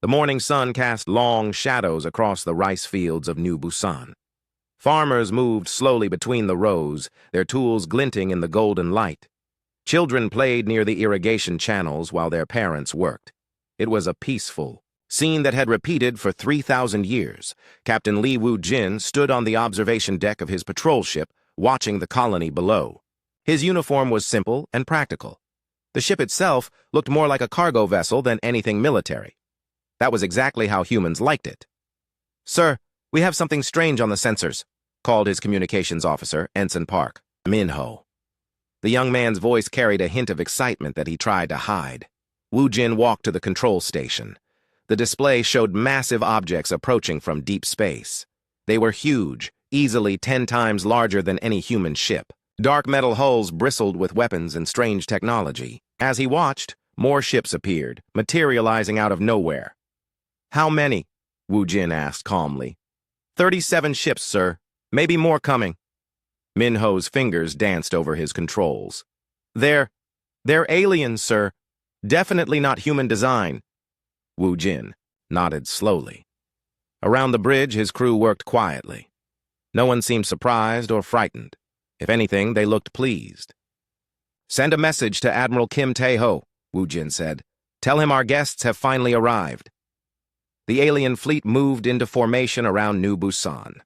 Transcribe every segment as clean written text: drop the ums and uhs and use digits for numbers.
The morning sun cast long shadows across the rice fields of New Busan. Farmers moved slowly between the rows, their tools glinting in the golden light. Children played near the irrigation channels while their parents worked. It was a peaceful scene that had repeated for 3,000 years. Captain Li Wu-jin stood on the observation deck of his patrol ship, watching the colony below. His uniform was simple and practical. The ship itself looked more like a cargo vessel than anything military. That was exactly how humans liked it. "Sir, we have something strange on the sensors," called his communications officer, Ensign Park, Minho. The young man's voice carried a hint of excitement that he tried to hide. Wu-jin walked to the control station. The display showed massive objects approaching from deep space. They were huge, easily 10 times larger than any human ship. Dark metal hulls bristled with weapons and strange technology. As he watched, more ships appeared, materializing out of nowhere. "How many?" Wu-jin asked calmly. 37 ships, sir. Maybe more coming." Minho's fingers danced over his controls. They're aliens, sir. Definitely not human design." Wu-jin nodded slowly. Around the bridge, his crew worked quietly. No one seemed surprised or frightened. If anything, they looked pleased. "Send a message to Admiral Kim Tae-ho," Wu-jin said. "Tell him our guests have finally arrived." The alien fleet moved into formation around New Busan.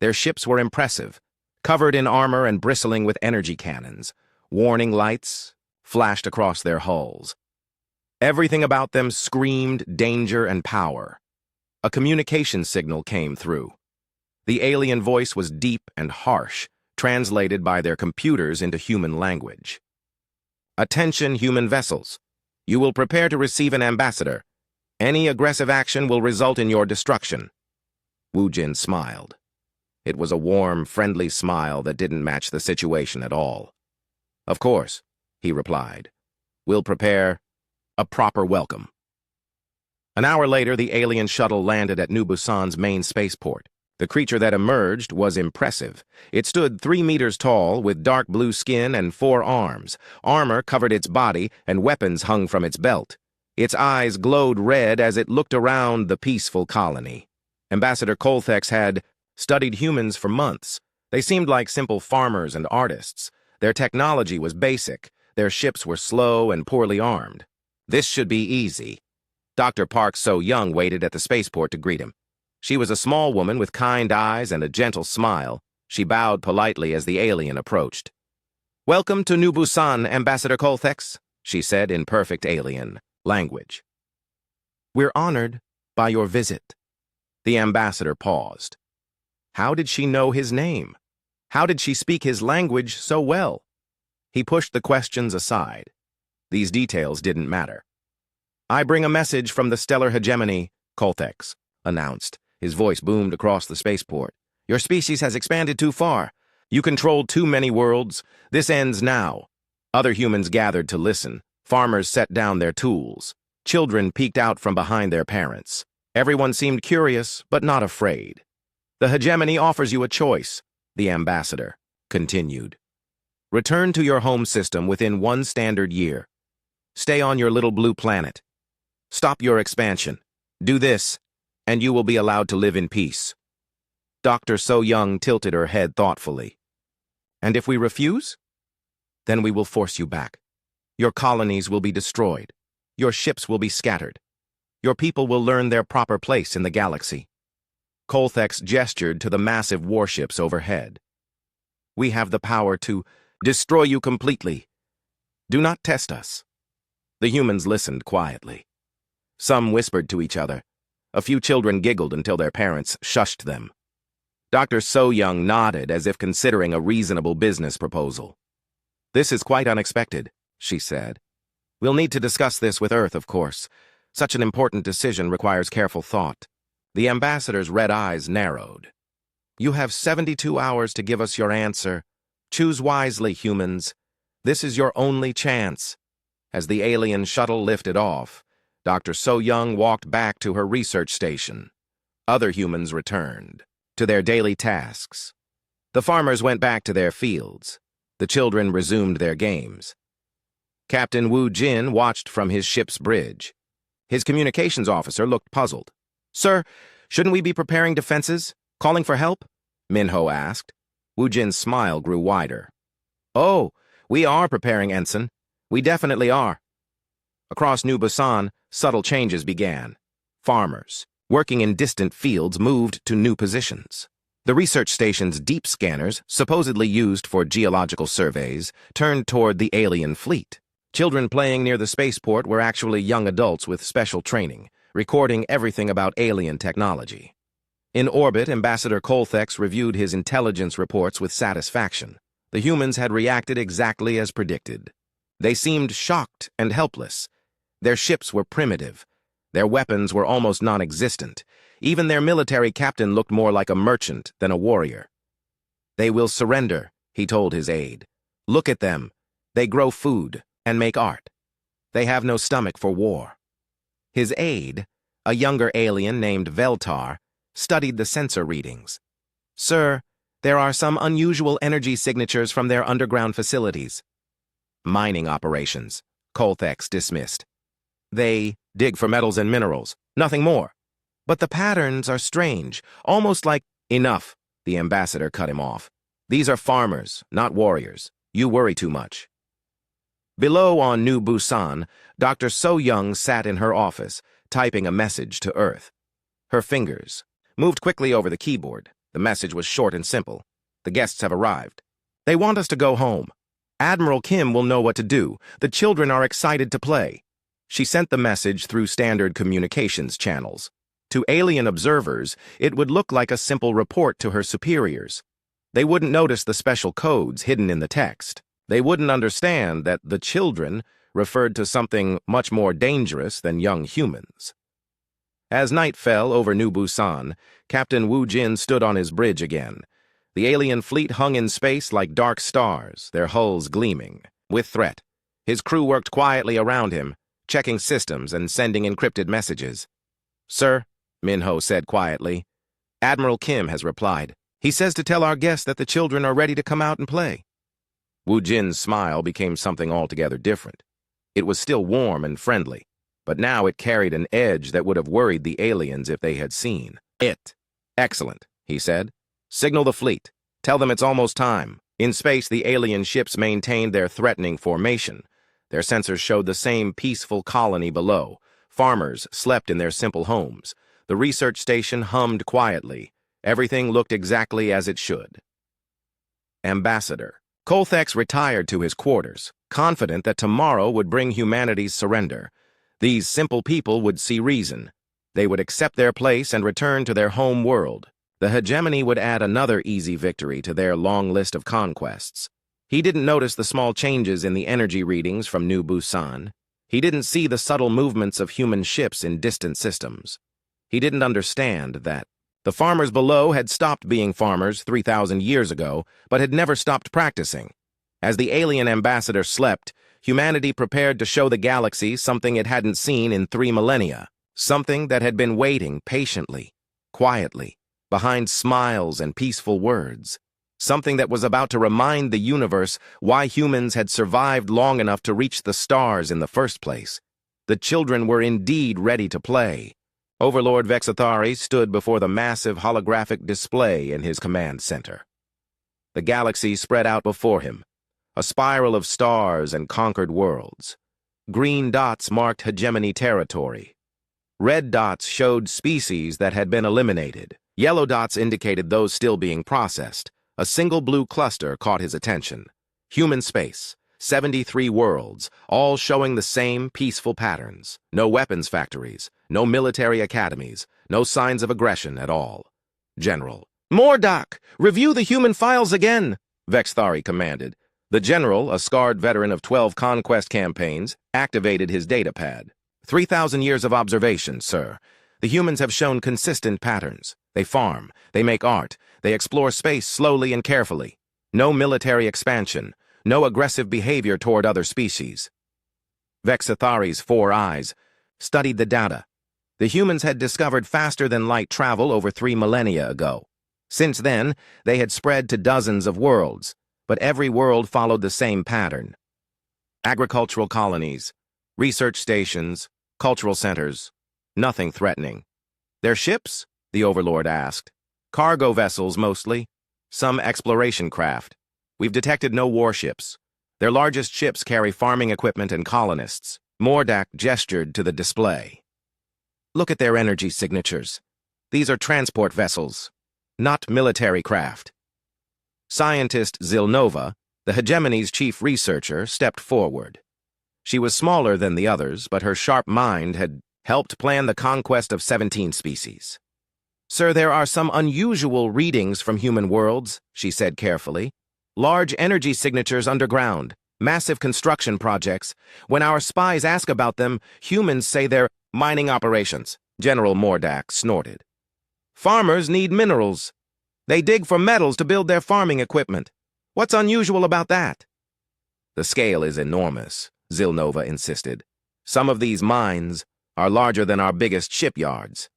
Their ships were impressive, covered in armor and bristling with energy cannons. Warning lights flashed across their hulls. Everything about them screamed danger and power. A communication signal came through. The alien voice was deep and harsh, translated by their computers into human language. "Attention, human vessels. You will prepare to receive an ambassador. Any aggressive action will result in your destruction." Wu-jin smiled. It was a warm, friendly smile that didn't match the situation at all. "Of course," he replied. "We'll prepare a proper welcome." An hour later, the alien shuttle landed at New Busan's main spaceport. The creature that emerged was impressive. It stood 3 meters tall, with dark blue skin and 4 arms. Armor covered its body, and weapons hung from its belt. Its eyes glowed red as it looked around the peaceful colony. Ambassador Colthex had studied humans for months. They seemed like simple farmers and artists. Their technology was basic. Their ships were slow and poorly armed. This should be easy. Dr. Park So-young waited at the spaceport to greet him. She was a small woman with kind eyes and a gentle smile. She bowed politely as the alien approached. "Welcome to New Busan, Ambassador Colthex," she said in perfect alien language. "We're honored by your visit." The ambassador paused. How did she know his name? How did she speak his language so well? He pushed the questions aside. These details didn't matter. "I bring a message from the stellar hegemony," Colthex announced. His voice boomed across the spaceport. "Your species has expanded too far. You controlled too many worlds. This ends now." Other humans gathered to listen. Farmers set down their tools. Children peeked out from behind their parents. Everyone seemed curious, but not afraid. "The hegemony offers you a choice," the ambassador continued. "Return to your home system within 1 standard year. Stay on your little blue planet. Stop your expansion. Do this, and you will be allowed to live in peace." Dr. So-young tilted her head thoughtfully. "And if we refuse? Then we will force you back. Your colonies will be destroyed. Your ships will be scattered. Your people will learn their proper place in the galaxy." Colthex gestured to the massive warships overhead. "We have the power to destroy you completely. Do not test us." The humans listened quietly. Some whispered to each other. A few children giggled until their parents shushed them. Dr. So-young nodded as if considering a reasonable business proposal. "This is quite unexpected," she said. "We'll need to discuss this with Earth, of course. Such an important decision requires careful thought." The ambassador's red eyes narrowed. "You have 72 hours to give us your answer. Choose wisely, humans. This is your only chance." As the alien shuttle lifted off, Dr. So-young walked back to her research station. Other humans returned to their daily tasks. The farmers went back to their fields. The children resumed their games. Captain Wu-jin watched from his ship's bridge. His communications officer looked puzzled. "Sir, shouldn't we be preparing defenses? Calling for help?" Minho asked. Wu Jin's smile grew wider. "Oh, we are preparing, Ensign. We definitely are." Across New Busan, subtle changes began. Farmers, working in distant fields, moved to new positions. The research station's deep scanners, supposedly used for geological surveys, turned toward the alien fleet. Children playing near the spaceport were actually young adults with special training, recording everything about alien technology. In orbit, Ambassador Colthex reviewed his intelligence reports with satisfaction. The humans had reacted exactly as predicted. They seemed shocked and helpless. Their ships were primitive. Their weapons were almost non-existent. Even their military captain looked more like a merchant than a warrior. "They will surrender," he told his aide. "Look at them. They grow food and make art. They have no stomach for war." His aide, a younger alien named Veltar, studied the sensor readings. "Sir, there are some unusual energy signatures from their underground facilities." "Mining operations," Colthex dismissed. "They dig for metals and minerals, nothing more. But the patterns are strange, almost like—" "Enough," the ambassador cut him off. "These are farmers, not warriors. You worry too much." Below on New Busan, Dr. So Young sat in her office, typing a message to Earth. Her fingers moved quickly over the keyboard. The message was short and simple. "The guests have arrived. They want us to go home. Admiral Kim will know what to do. The children are excited to play." She sent the message through standard communications channels. To alien observers, it would look like a simple report to her superiors. They wouldn't notice the special codes hidden in the text. They wouldn't understand that the children referred to something much more dangerous than young humans. As night fell over New Busan, Captain Wu Jin stood on his bridge again. The alien fleet hung in space like dark stars, their hulls gleaming with threat. His crew worked quietly around him, checking systems and sending encrypted messages. "Sir," Minho said quietly, "Admiral Kim has replied. He says to tell our guests that the children are ready to come out and play." Wu Jin's smile became something altogether different. It was still warm and friendly, but now it carried an edge that would have worried the aliens if they had seen it. "Excellent," he said. "Signal the fleet. Tell them it's almost time." In space, the alien ships maintained their threatening formation. Their sensors showed the same peaceful colony below. Farmers slept in their simple homes. The research station hummed quietly. Everything looked exactly as it should. Ambassador Colthex retired to his quarters, confident that tomorrow would bring humanity's surrender. These simple people would see reason. They would accept their place and return to their home world. The hegemony would add another easy victory to their long list of conquests. He didn't notice the small changes in the energy readings from New Busan. He didn't see the subtle movements of human ships in distant systems. He didn't understand that the farmers below had stopped being farmers 3,000 years ago, but had never stopped practicing. As the alien ambassador slept, humanity prepared to show the galaxy something it hadn't seen in 3 millennia, something that had been waiting patiently, quietly, behind smiles and peaceful words, something that was about to remind the universe why humans had survived long enough to reach the stars in the first place. The children were indeed ready to play. Overlord Vexathari stood before the massive holographic display in his command center. The galaxy spread out before him, a spiral of stars and conquered worlds. Green dots marked hegemony territory. Red dots showed species that had been eliminated. Yellow dots indicated those still being processed. A single blue cluster caught his attention. Human space, 73 worlds, all showing the same peaceful patterns. No weapons factories, no military academies, no signs of aggression at all. General Mordock, review the human files again, Vexthari commanded. The general, a scarred veteran of 12 conquest campaigns, activated his datapad. 3,000 years of observation, sir. The humans have shown consistent patterns. They farm, they make art, they explore space slowly and carefully. No military expansion, no aggressive behavior toward other species. Vexathari's 4 eyes studied the data. The humans had discovered faster-than-light travel over 3 millennia ago. Since then, they had spread to dozens of worlds, but every world followed the same pattern. Agricultural colonies, research stations, cultural centers. Nothing threatening. Their ships? The Overlord asked. Cargo vessels, mostly. Some exploration craft. We've detected no warships. Their largest ships carry farming equipment and colonists. Mordak gestured to the display. Look at their energy signatures. These are transport vessels, not military craft. Scientist Zilnova, the hegemony's chief researcher, stepped forward. She was smaller than the others, but her sharp mind had helped plan the conquest of 17 species. Sir, there are some unusual readings from human worlds, she said carefully. Large energy signatures underground, massive construction projects. When our spies ask about them, humans say they're mining operations. General Mordak snorted. Farmers need minerals. They dig for metals to build their farming equipment. What's unusual about that? The scale is enormous, Zilnova insisted. Some of these mines are larger than our biggest shipyards.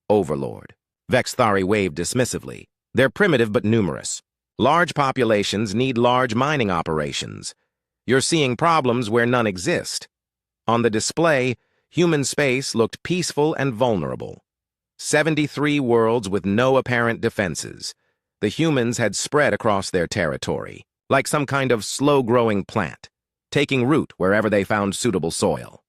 Overlord. Vexthari waved dismissively. They're primitive but numerous. Large populations need large mining operations. You're seeing problems where none exist. On the display, human space looked peaceful and vulnerable. 73 worlds with no apparent defenses. The humans had spread across their territory, like some kind of slow-growing plant, taking root wherever they found suitable soil.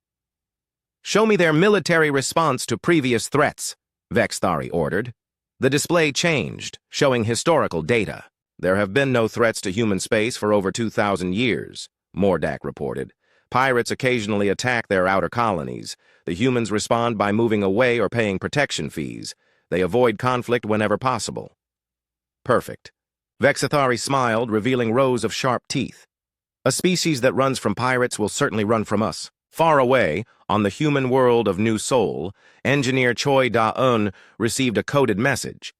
Show me their military response to previous threats, Vexthari ordered. The display changed, showing historical data. There have been no threats to human space for over 2,000 years, Mordak reported. Pirates occasionally attack their outer colonies. The humans respond by moving away or paying protection fees. They avoid conflict whenever possible. Perfect. Vexthari smiled, revealing rows of sharp teeth. A species that runs from pirates will certainly run from us. Far away, on the human world of New Sol, engineer Choi Da-eun received a coded message.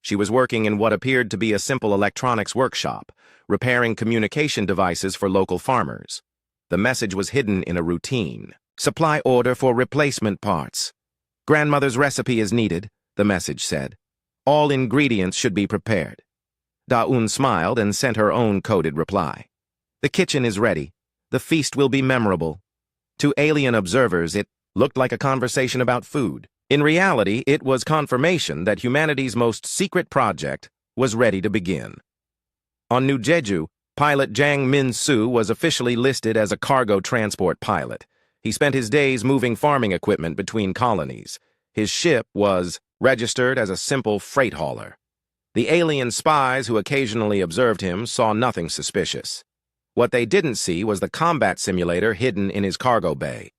She was working in what appeared to be a simple electronics workshop, repairing communication devices for local farmers. The message was hidden in a routine. Supply order for replacement parts. Grandmother's recipe is needed, the message said. All ingredients should be prepared. Da-eun smiled and sent her own coded reply. The kitchen is ready. The feast will be memorable. To alien observers, it looked like a conversation about food. In reality, it was confirmation that humanity's most secret project was ready to begin. On New Jeju, pilot Jang Min-soo was officially listed as a cargo transport pilot. He spent his days moving farming equipment between colonies. His ship was registered as a simple freight hauler. The alien spies who occasionally observed him saw nothing suspicious. What they didn't see was the combat simulator hidden in his cargo bay.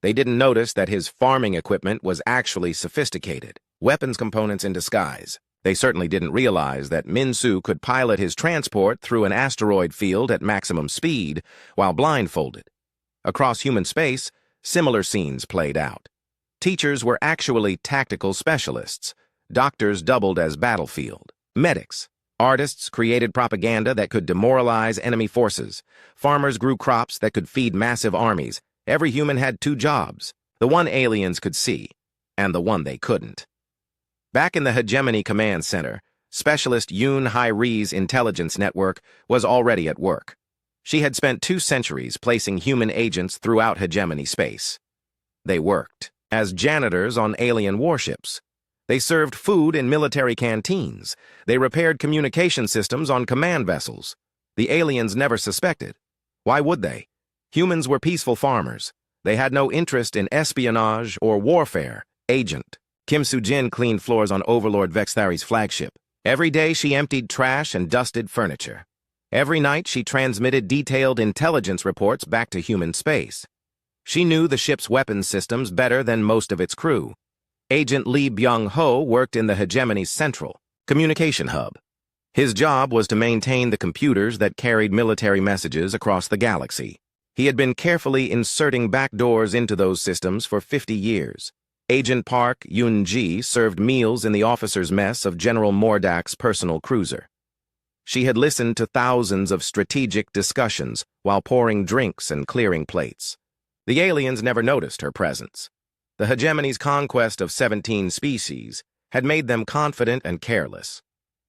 They didn't notice that his farming equipment was actually sophisticated, weapons components in disguise. They certainly didn't realize that Min-soo could pilot his transport through an asteroid field at maximum speed while blindfolded. Across human space, similar scenes played out. Teachers were actually tactical specialists. Doctors doubled as battlefield. Medics. Artists created propaganda that could demoralize enemy forces. Farmers grew crops that could feed massive armies. Every human had two jobs, the one aliens could see, and the one they couldn't. Back in the Hegemony Command Center, Specialist Yoon Hai-Ri's intelligence network was already at work. She had spent 2 centuries placing human agents throughout Hegemony space. They worked as janitors on alien warships. They served food in military canteens. They repaired communication systems on command vessels. The aliens never suspected. Why would they? Humans were peaceful farmers. They had no interest in espionage or warfare. Agent Kim Soo-jin cleaned floors on Overlord Vexthari's flagship. Every day she emptied trash and dusted furniture. Every night she transmitted detailed intelligence reports back to human space. She knew the ship's weapons systems better than most of its crew. Agent Lee Byung-ho worked in the Hegemony's central communication hub. His job was to maintain the computers that carried military messages across the galaxy. He had been carefully inserting backdoors into those systems for 50 years. Agent Park Yoon-ji served meals in the officers' mess of General Mordak's personal cruiser. She had listened to thousands of strategic discussions while pouring drinks and clearing plates. The aliens never noticed her presence. The Hegemony's conquest of 17 species had made them confident and careless.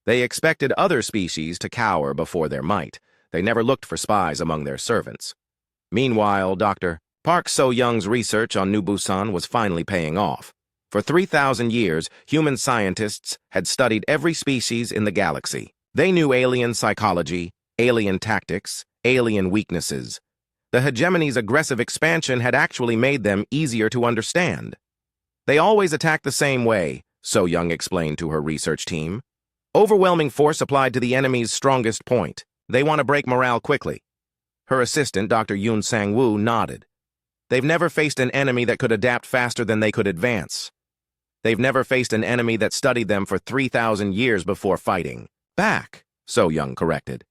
They expected other species to cower before their might. They never looked for spies among their servants. Meanwhile, Dr. Park So-young's research on New Busan was finally paying off. For 3,000 years, human scientists had studied every species in the galaxy. They knew alien psychology, alien tactics, alien weaknesses. The hegemony's aggressive expansion had actually made them easier to understand. They always attack the same way, So-young explained to her research team. Overwhelming force applied to the enemy's strongest point. They want to break morale quickly. Her assistant, Dr. Yoon Sang-woo, nodded. They've never faced an enemy that could adapt faster than they could advance. They've never faced an enemy that studied them for 3,000 years before fighting. Back, So-young corrected.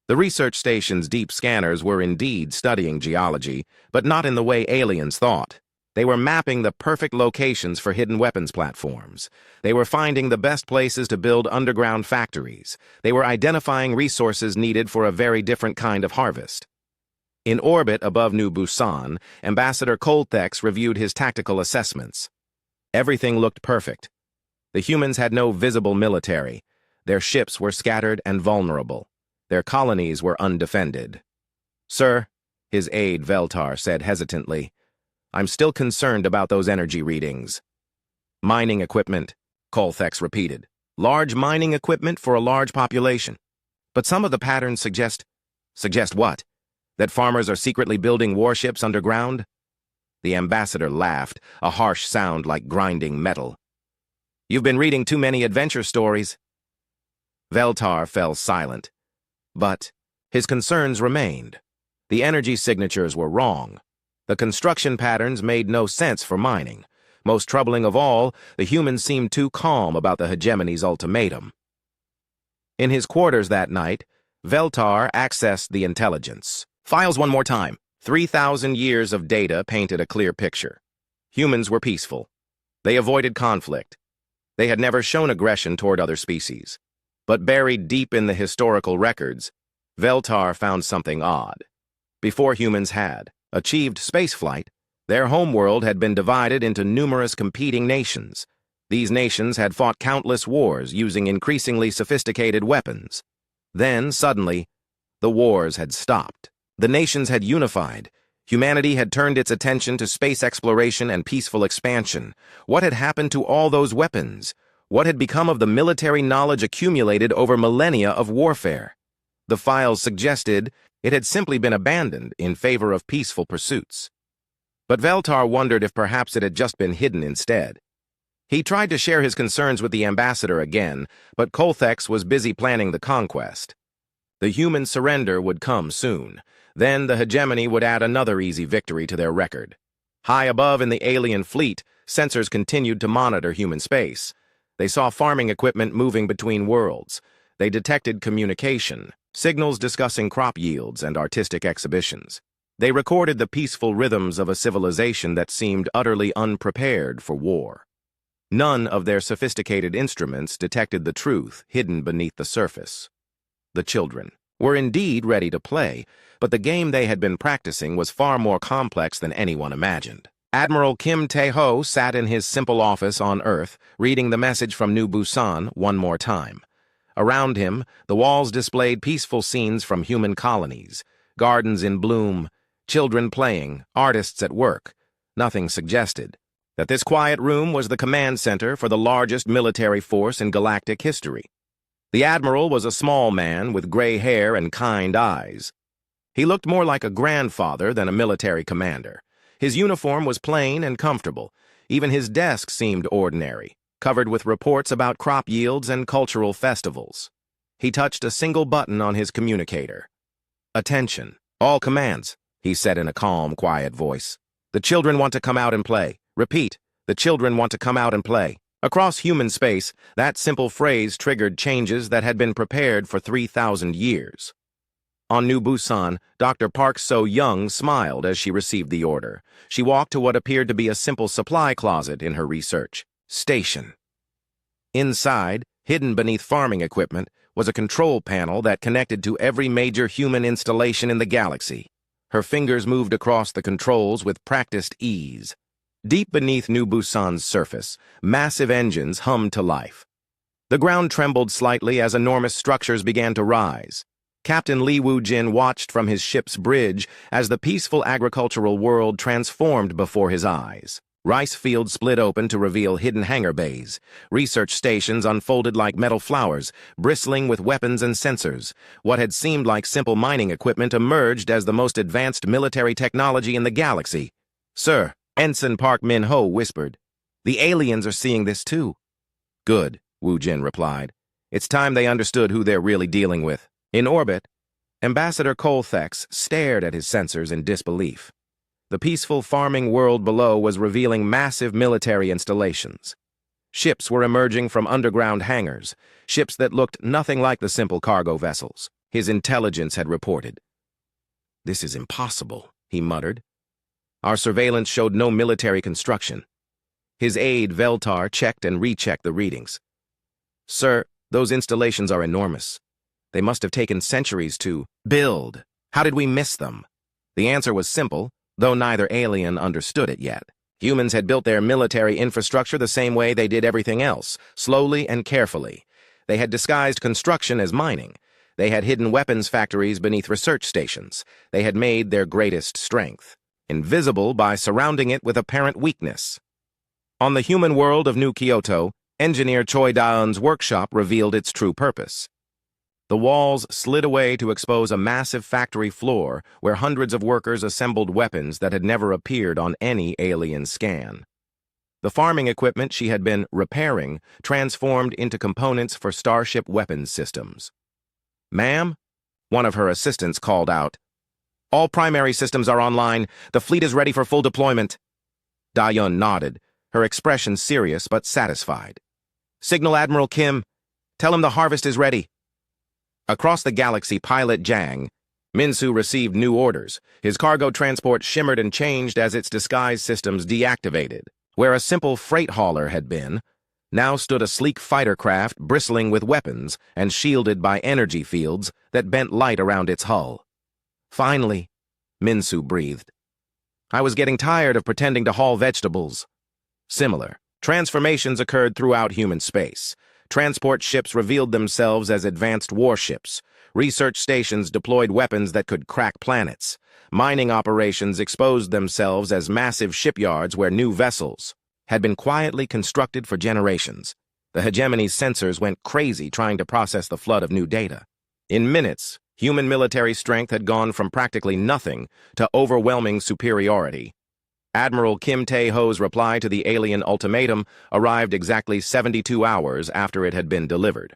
The research station's deep scanners were indeed studying geology, but not in the way aliens thought. They were mapping the perfect locations for hidden weapons platforms. They were finding the best places to build underground factories. They were identifying resources needed for a very different kind of harvest. In orbit above New Busan, Ambassador Colthex reviewed his tactical assessments. Everything looked perfect. The humans had no visible military. Their ships were scattered and vulnerable. Their colonies were undefended. Sir, his aide Veltar said hesitantly, I'm still concerned about those energy readings. Mining equipment, Colthex repeated. Large mining equipment for a large population. But some of the patterns suggest what? That farmers are secretly building warships underground? The ambassador laughed, a harsh sound like grinding metal. You've been reading too many adventure stories. Veltar fell silent. But his concerns remained. The energy signatures were wrong. The construction patterns made no sense for mining. Most troubling of all, the humans seemed too calm about the hegemony's ultimatum. In his quarters that night, Veltar accessed the intelligence. Files one more time. 3,000 years of data painted a clear picture. Humans were peaceful. They avoided conflict. They had never shown aggression toward other species. But buried deep in the historical records, Veltar found something odd. Before humans had achieved spaceflight, their homeworld had been divided into numerous competing nations. These nations had fought countless wars using increasingly sophisticated weapons. Then, suddenly, the wars had stopped. The nations had unified. Humanity had turned its attention to space exploration and peaceful expansion. What had happened to all those weapons? What had become of the military knowledge accumulated over millennia of warfare? The files suggested it had simply been abandoned in favor of peaceful pursuits. But Veltar wondered if perhaps it had just been hidden instead. He tried to share his concerns with the ambassador again, but Colthex was busy planning the conquest. The human surrender would come soon. Then the hegemony would add another easy victory to their record. High above in the alien fleet, sensors continued to monitor human space. They saw farming equipment moving between worlds. They detected communication, signals discussing crop yields and artistic exhibitions. They recorded the peaceful rhythms of a civilization that seemed utterly unprepared for war. None of their sophisticated instruments detected the truth hidden beneath the surface. The children were indeed ready to play, but the game they had been practicing was far more complex than anyone imagined. Admiral Kim Tae-ho sat in his simple office on Earth, reading the message from New Busan one more time. Around him, the walls displayed peaceful scenes from human colonies, gardens in bloom, children playing, artists at work. Nothing suggested that this quiet room was the command center for the largest military force in galactic history. The admiral was a small man with gray hair and kind eyes. He looked more like a grandfather than a military commander. His uniform was plain and comfortable. Even his desk seemed ordinary, covered with reports about crop yields and cultural festivals. He touched a single button on his communicator. "Attention, all commands," he said in a calm, quiet voice. "The children want to come out and play. Repeat, the children want to come out and play." Across human space, that simple phrase triggered changes that had been prepared for 3,000 years. On New Busan, Dr. Park So-young smiled as she received the order. She walked to what appeared to be a simple supply closet in her research station. Inside, hidden beneath farming equipment, was a control panel that connected to every major human installation in the galaxy. Her fingers moved across the controls with practiced ease. Deep beneath New Busan's surface, massive engines hummed to life. The ground trembled slightly as enormous structures began to rise. Captain Li Wu-jin watched from his ship's bridge as the peaceful agricultural world transformed before his eyes. Rice fields split open to reveal hidden hangar bays. Research stations unfolded like metal flowers, bristling with weapons and sensors. What had seemed like simple mining equipment emerged as the most advanced military technology in the galaxy. "Sir," Ensign Park Min-ho whispered, "the aliens are seeing this too." "Good," Wu-jin replied. "It's time they understood who they're really dealing with." In orbit, Ambassador Colthex stared at his sensors in disbelief. The peaceful farming world below was revealing massive military installations. Ships were emerging from underground hangars, ships that looked nothing like the simple cargo vessels his intelligence had reported. "This is impossible," he muttered. "Our surveillance showed no military construction." His aide, Veltar, checked and rechecked the readings. "Sir, those installations are enormous. They must have taken centuries to build. How did we miss them?" The answer was simple, though neither alien understood it yet. Humans had built their military infrastructure the same way they did everything else, slowly and carefully. They had disguised construction as mining. They had hidden weapons factories beneath research stations. They had made their greatest strength invisible by surrounding it with apparent weakness. On the human world of New Kyoto, engineer Choi Da-eun's workshop revealed its true purpose. The walls slid away to expose a massive factory floor where hundreds of workers assembled weapons that had never appeared on any alien scan. The farming equipment she had been repairing transformed into components for Starship weapons systems. "Ma'am?" one of her assistants called out. "All primary systems are online. The fleet is ready for full deployment." Da-eun nodded, her expression serious but satisfied. "Signal Admiral Kim. Tell him the harvest is ready." Across the galaxy, pilot Jang, Minsu received new orders. His cargo transport shimmered and changed as its disguise systems deactivated. Where a simple freight hauler had been, now stood a sleek fighter craft bristling with weapons and shielded by energy fields that bent light around its hull. "Finally," Minsu breathed. "I was getting tired of pretending to haul vegetables." Similar transformations occurred throughout human space. Transport ships revealed themselves as advanced warships. Research stations deployed weapons that could crack planets. Mining operations exposed themselves as massive shipyards where new vessels had been quietly constructed for generations. The hegemony's sensors went crazy trying to process the flood of new data. In minutes, human military strength had gone from practically nothing to overwhelming superiority. Admiral Kim Tae-ho's reply to the alien ultimatum arrived exactly 72 hours after it had been delivered.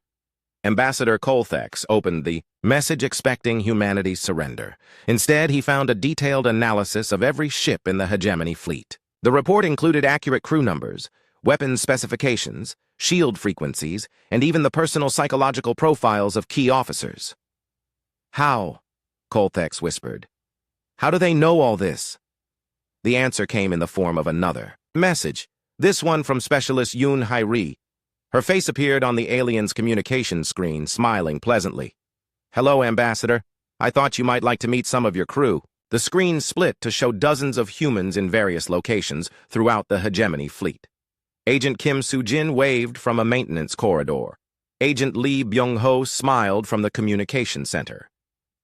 Ambassador Colthex opened the message expecting humanity's surrender. Instead, he found a detailed analysis of every ship in the hegemony fleet. The report included accurate crew numbers, weapons specifications, shield frequencies, and even the personal psychological profiles of key officers. "How?" Colthex whispered. "How do they know all this?" The answer came in the form of another message, this one from Specialist Yoon Hairi. Her face appeared on the alien's communication screen, smiling pleasantly. "Hello, Ambassador. I thought you might like to meet some of your crew." The screen split to show dozens of humans in various locations throughout the hegemony fleet. Agent Kim Soo-jin waved from a maintenance corridor. Agent Lee Byung-ho smiled from the communication center.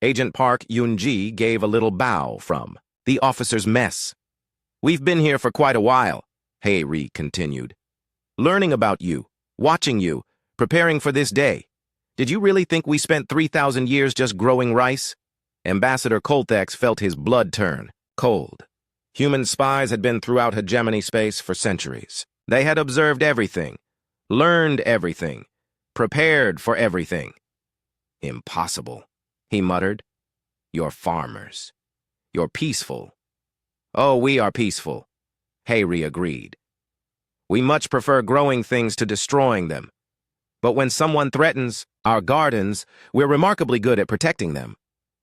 Agent Park Yoon-ji gave a little bow from the officer's mess. "We've been here for quite a while," Hairi continued. "Learning about you, watching you, preparing for this day. Did you really think we spent 3,000 years just growing rice?" Ambassador Colthex felt his blood turn cold. Human spies had been throughout hegemony space for centuries. They had observed everything, learned everything, prepared for everything. "Impossible," he muttered. "You're farmers. You're peaceful." "Oh, we are peaceful," Hairi agreed. "We much prefer growing things to destroying them. But when someone threatens our gardens, we're remarkably good at protecting them."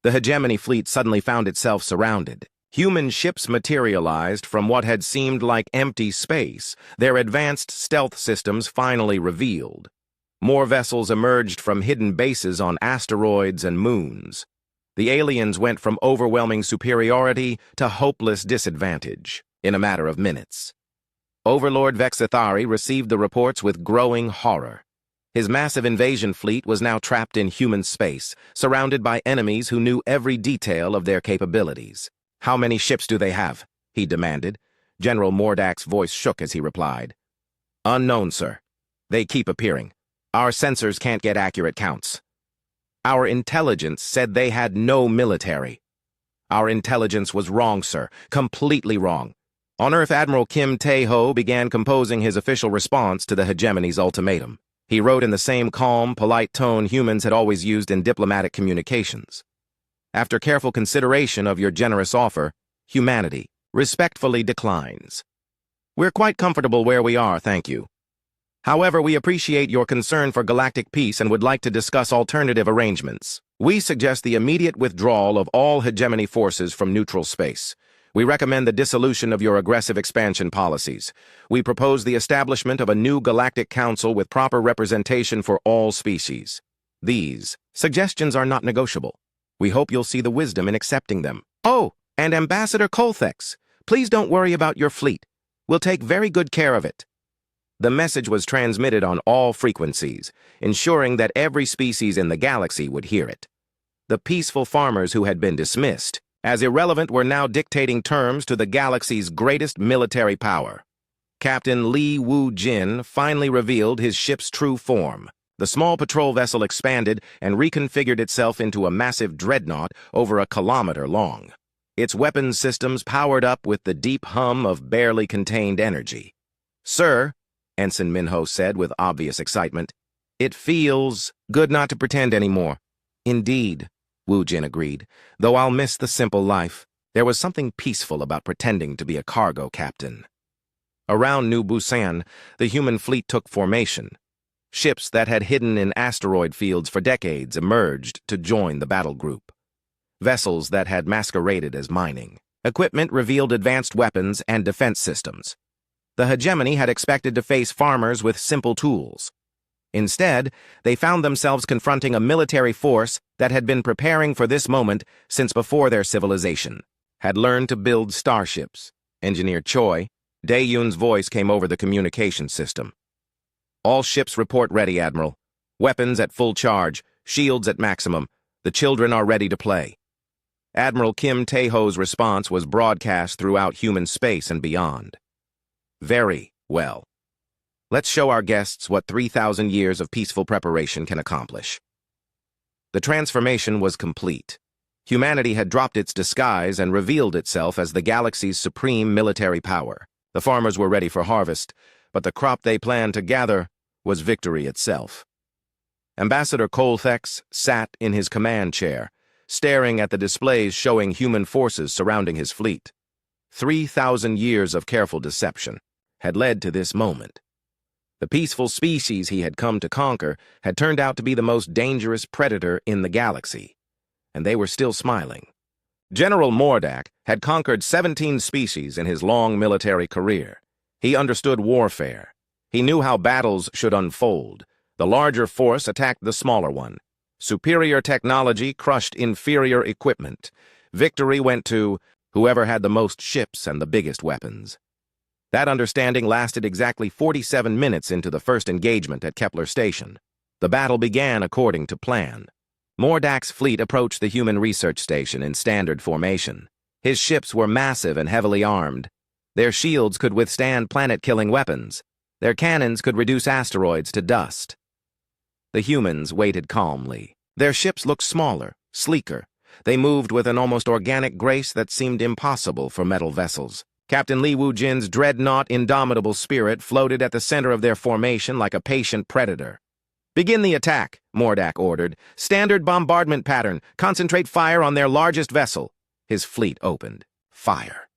The hegemony fleet suddenly found itself surrounded. Human ships materialized from what had seemed like empty space, their advanced stealth systems finally revealed. More vessels emerged from hidden bases on asteroids and moons. The aliens went from overwhelming superiority to hopeless disadvantage in a matter of minutes. Overlord Vexithari received the reports with growing horror. His massive invasion fleet was now trapped in human space, surrounded by enemies who knew every detail of their capabilities. "How many ships do they have?" he demanded. General Mordak's voice shook as he replied. "Unknown, sir. They keep appearing. Our sensors can't get accurate counts. Our intelligence said they had no military." "Our intelligence was wrong, sir. Completely wrong." On Earth, Admiral Kim Tae-ho began composing his official response to the hegemony's ultimatum. He wrote in the same calm, polite tone humans had always used in diplomatic communications. "After careful consideration of your generous offer, humanity respectfully declines. We're quite comfortable where we are, thank you. However, we appreciate your concern for galactic peace and would like to discuss alternative arrangements. We suggest the immediate withdrawal of all hegemony forces from neutral space. We recommend the dissolution of your aggressive expansion policies. We propose the establishment of a new galactic council with proper representation for all species. These suggestions are not negotiable. We hope you'll see the wisdom in accepting them. Oh, and Ambassador Colthex, please don't worry about your fleet. We'll take very good care of it." The message was transmitted on all frequencies, ensuring that every species in the galaxy would hear it. The peaceful farmers who had been dismissed as irrelevant were now dictating terms to the galaxy's greatest military power. Captain Li Wu-jin finally revealed his ship's true form. The small patrol vessel expanded and reconfigured itself into a massive dreadnought over a kilometer long. Its weapons systems powered up with the deep hum of barely contained energy. "Sir," Ensign Minho said with obvious excitement, "it feels good not to pretend anymore." "Indeed," Wu-jin agreed, "though I'll miss the simple life. There was something peaceful about pretending to be a cargo captain." Around New Busan, the human fleet took formation. Ships that had hidden in asteroid fields for decades emerged to join the battle group. Vessels that had masqueraded as mining. Equipment revealed advanced weapons and defense systems. The hegemony had expected to face farmers with simple tools. Instead, they found themselves confronting a military force that had been preparing for this moment since before their civilization, had learned to build starships. Engineer Choi, Dae-Yoon's voice came over the communication system. "All ships report ready, Admiral. Weapons at full charge, shields at maximum. The children are ready to play." Admiral Kim Tae-ho's response was broadcast throughout human space and beyond. "Very well. Let's show our guests what 3,000 years of peaceful preparation can accomplish." The transformation was complete. Humanity had dropped its disguise and revealed itself as the galaxy's supreme military power. The farmers were ready for harvest, but the crop they planned to gather was victory itself. Ambassador Colthex sat in his command chair, staring at the displays showing human forces surrounding his fleet. 3,000 years of careful deception had led to this moment. The peaceful species he had come to conquer had turned out to be the most dangerous predator in the galaxy, and they were still smiling. General Mordak had conquered 17 species in his long military career. He understood warfare. He knew how battles should unfold. The larger force attacked the smaller one. Superior technology crushed inferior equipment. Victory went to whoever had the most ships and the biggest weapons. That understanding lasted exactly 47 minutes into the first engagement at Kepler Station. The battle began according to plan. Mordak's fleet approached the human research station in standard formation. His ships were massive and heavily armed. Their shields could withstand planet-killing weapons. Their cannons could reduce asteroids to dust. The humans waited calmly. Their ships looked smaller, sleeker. They moved with an almost organic grace that seemed impossible for metal vessels. Captain Li Wu-jin's dreadnought indomitable spirit floated at the center of their formation like a patient predator. "Begin the attack," Mordak ordered. "Standard bombardment pattern. Concentrate fire on their largest vessel." His fleet opened. Fire.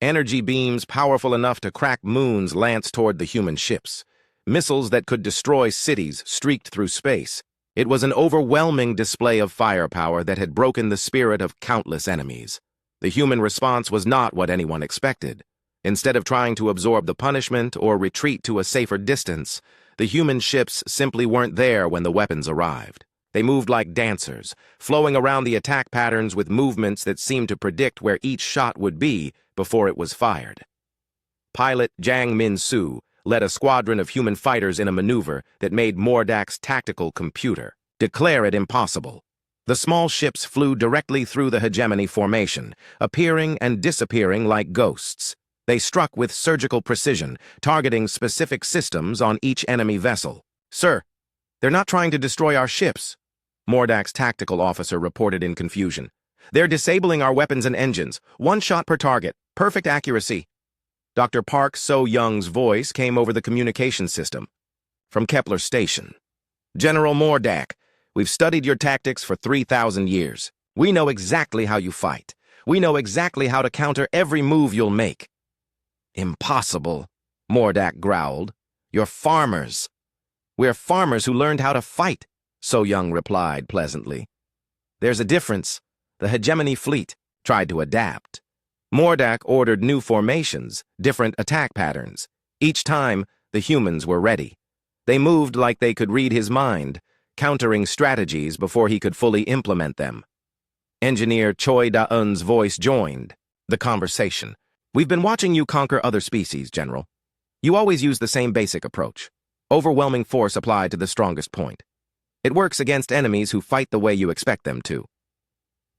Energy beams powerful enough to crack moons lanced toward the human ships. Missiles that could destroy cities streaked through space. It was an overwhelming display of firepower that had broken the spirit of countless enemies. The human response was not what anyone expected. Instead of trying to absorb the punishment or retreat to a safer distance, the human ships simply weren't there when the weapons arrived. They moved like dancers, flowing around the attack patterns with movements that seemed to predict where each shot would be before it was fired. Pilot Jang Min-soo led a squadron of human fighters in a maneuver that made Mordak's tactical computer declare it impossible. The small ships flew directly through the hegemony formation, appearing and disappearing like ghosts. They struck with surgical precision, targeting specific systems on each enemy vessel. "Sir, they're not trying to destroy our ships," Mordak's tactical officer reported in confusion. "They're disabling our weapons and engines. One shot per target. Perfect accuracy." Dr. Park So-Young's voice came over the communication system. From Kepler Station. "General Mordak, we've studied your tactics for 3,000 years. We know exactly how you fight. We know exactly how to counter every move you'll make." "Impossible," Mordak growled. "You're farmers." "We're farmers who learned how to fight," So-Young replied pleasantly. "There's a difference. The hegemony fleet tried to adapt. Mordak ordered new formations, different attack patterns. Each time, the humans were ready. They moved like they could read his mind, countering strategies before he could fully implement them." Engineer Choi Da-eun's voice joined the conversation. "We've been watching you conquer other species, General. You always use the same basic approach. Overwhelming force applied to the strongest point. It works against enemies who fight the way you expect them to."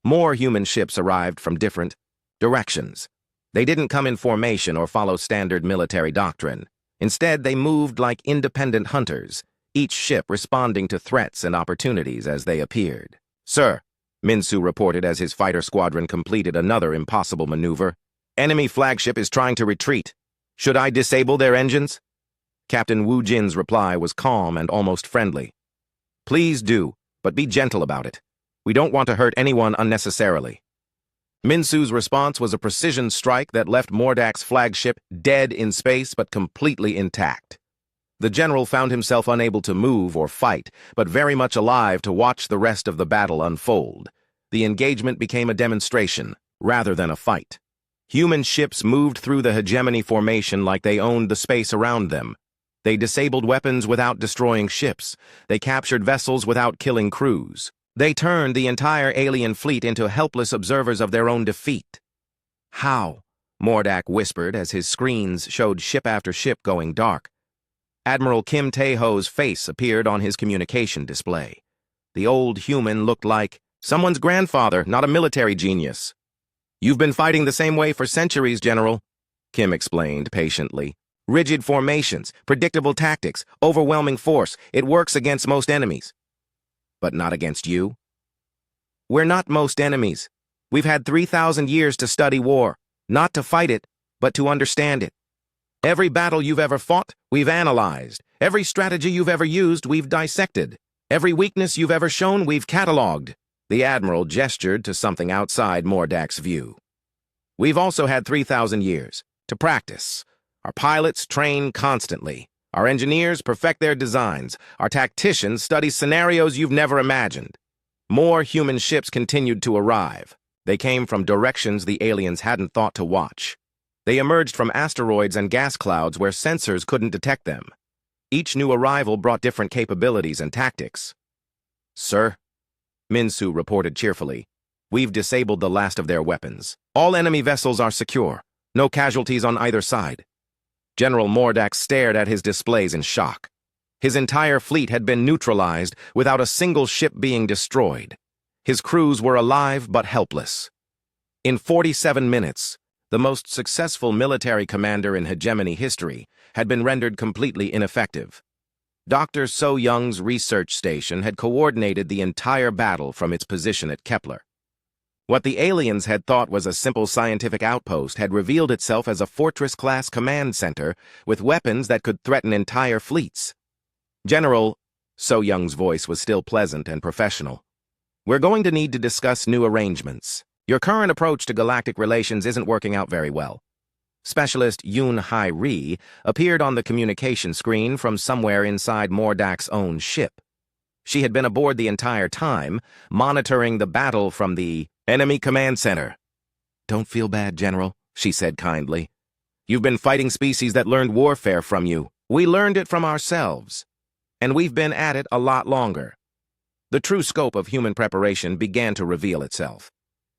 More human ships arrived from different directions. They didn't come in formation or follow standard military doctrine. Instead, they moved like independent hunters, each ship responding to threats and opportunities as they appeared. "Sir," Minsu reported as his fighter squadron completed another impossible maneuver, "enemy flagship is trying to retreat. Should I disable their engines?" Captain Wu Jin's reply was calm and almost friendly. "Please do, but be gentle about it. We don't want to hurt anyone unnecessarily." Minsu's response was a precision strike that left Mordak's flagship dead in space but completely intact. The general found himself unable to move or fight, but very much alive to watch the rest of the battle unfold. The engagement became a demonstration, rather than a fight. Human ships moved through the hegemony formation like they owned the space around them. They disabled weapons without destroying ships. They captured vessels without killing crews. They turned the entire alien fleet into helpless observers of their own defeat. "How?" Mordak whispered as his screens showed ship after ship going dark. Admiral Kim Tae-ho's face appeared on his communication display. The old human looked like someone's grandfather, not a military genius. "You've been fighting the same way for centuries, General," Kim explained patiently. "Rigid formations, predictable tactics, overwhelming force. It works against most enemies." "But not against you?" "We're not most enemies. We've had 3,000 years to study war, not to fight it, but to understand it. Every battle you've ever fought, we've analyzed. Every strategy you've ever used, we've dissected. Every weakness you've ever shown, we've cataloged." The Admiral gestured to something outside Mordak's view. "We've also had 3,000 years to practice. Our pilots train constantly. Our engineers perfect their designs. Our tacticians study scenarios you've never imagined." More human ships continued to arrive. They came from directions the aliens hadn't thought to watch. They emerged from asteroids and gas clouds where sensors couldn't detect them. Each new arrival brought different capabilities and tactics. "Sir," Minsu reported cheerfully, "we've disabled the last of their weapons. All enemy vessels are secure. No casualties on either side." General Mordak stared at his displays in shock. His entire fleet had been neutralized without a single ship being destroyed. His crews were alive but helpless. In 47 minutes, the most successful military commander in hegemony history had been rendered completely ineffective. Dr. So-Young's research station had coordinated the entire battle from its position at Kepler. What the aliens had thought was a simple scientific outpost had revealed itself as a fortress-class command center with weapons that could threaten entire fleets. "General," So-Young's voice was still pleasant and professional, "we're going to need to discuss new arrangements. Your current approach to galactic relations isn't working out very well." Specialist Yoon Hai-ri appeared on the communication screen from somewhere inside Mordak's own ship. She had been aboard the entire time, monitoring the battle from the enemy command center. "Don't feel bad, General," she said kindly. "You've been fighting species that learned warfare from you. We learned it from ourselves. And we've been at it a lot longer." The true scope of human preparation began to reveal itself.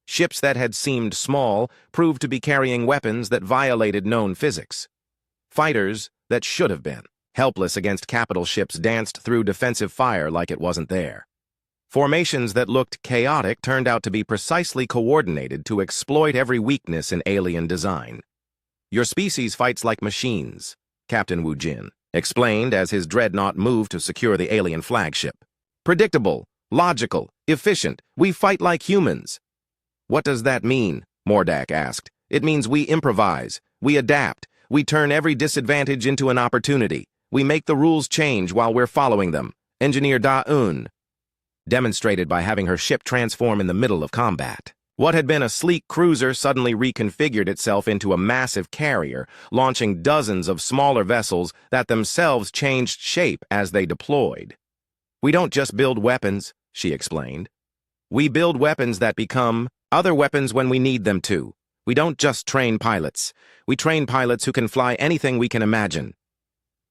Ships that had seemed small proved to be carrying weapons that violated known physics. Fighters, that should have been. Helpless against capital ships danced through defensive fire like it wasn't there. Formations that looked chaotic turned out to be precisely coordinated to exploit every weakness in alien design. "Your species fights like machines," Captain Wu Jin explained as his dreadnought moved to secure the alien flagship. "Predictable, logical, efficient. We fight like humans." "What does that mean?" Mordak asked. "It means we improvise, we adapt, we turn every disadvantage into an opportunity. We make the rules change while we're following them." Engineer Da-un demonstrated by having her ship transform in the middle of combat. What had been a sleek cruiser suddenly reconfigured itself into a massive carrier, launching dozens of smaller vessels that themselves changed shape as they deployed. "We don't just build weapons," she explained. "We build weapons that become other weapons when we need them to. We don't just train pilots. We train pilots who can fly anything we can imagine."